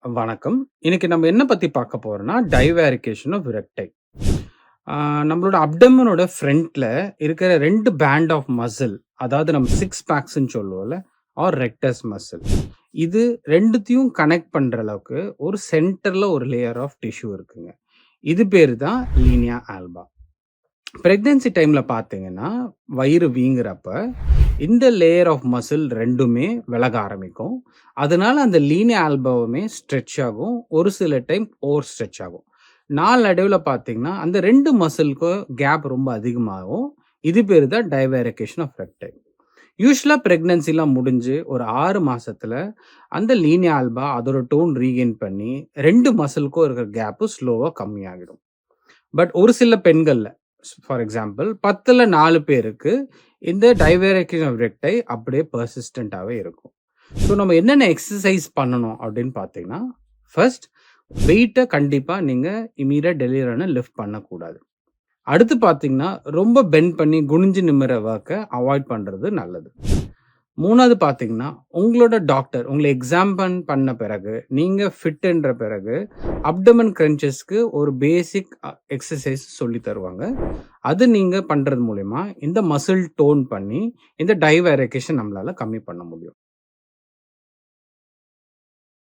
வணக்கம். இன்னைக்கு நம்ம என்ன பத்தி பார்க்க போறோம்னா, டைவேரிகேஷன் ஆஃப் ரெக்டை. நம்மளோட அப்டமனோட ஃப்ரண்ட்ல இருக்கிற 2 பேண்ட் ஆஃப் மசில், அதாவது நம்ம 6 பேக்ஸ்ன்னு சொல்லுவோம்ல, ஆர் ரெக்டஸ் மசில். இது 2த்தையும் கனெக்ட் பண்ற அளவுக்கு ஒரு சென்டர்ல ஒரு லேயர் ஆஃப் டிஷ்யூ இருக்குங்க. இது பேரு தான் லீனியா ஆல்பா. பிரெக்னன்சி டைம்ல பார்த்தீங்கன்னா, வயிறு வீங்குறப்ப, இந்த லேயர் ஆஃப் மசில் 2மே விலக ஆரம்பிக்கும். அதனால அந்த லீனியா ஆல்பாவுமே ஸ்ட்ரெச் ஆகும். ஒரு சில டைம் ஓவர் ஸ்ட்ரெச் ஆகும். நாளடைவுல பார்த்தீங்கன்னா, அந்த 2 மசிலுக்கும் கேப் ரொம்ப அதிகமாகும். இது பேரு தான் டைவேரிகேஷன் ஆஃப் ரெக்டை. யூசுவலா பிரெக்னன்சிலாம் முடிஞ்சு ஒரு 6 மாசத்துல அந்த லீனியா ஆல்பா அதோட டோன் ரீகெயின் பண்ணி 2 மசிலுக்கும் இருக்கிற கேப் ஸ்லோவா கம்மியாகிடும். பட் ஒரு சில பெண்கள்ல, ஃபார் எக்ஸாம்பிள் 10ல 4 பேருக்கு இந்த டைவேரிகேஷன் ஆஃப் ரெக்டை அப்படியே பெர்சிஸ்டன்ட்டாவே இருக்கும். ஸோ நம்ம என்னென்ன எக்ஸர்சைஸ் பண்ணணும் அப்படின்னு பார்த்தீங்கன்னா, ஃபர்ஸ்ட் வெயிட்ட கண்டிப்பா நீங்க இம்மீடியட் டெலிவரியான லிஃப்ட் பண்ணக்கூடாது. அடுத்து பார்த்தீங்கன்னா, ரொம்ப பெண்ட் பண்ணி குனிஞ்சு நிமிர ஒர்க்க அவாய்ட் பண்றது நல்லது. 3வது பார்த்தீங்கன்னா, உங்களோட டாக்டர் உங்கள எக்ஸாமின் பண்ண பிறகு, நீங்க ஃபிட்ன்ற பிறகு, அப்டமன் கிரன்ச்சஸ்க்கு ஒரு பேசிக் எக்ஸர்சைஸ் சொல்லி தருவாங்க. அது நீங்க பண்றது மூலியமா இந்த மசில் டோன் பண்ணி, இந்த டைவேரிகேஷன் நம்மளால கம்மி பண்ண முடியும்.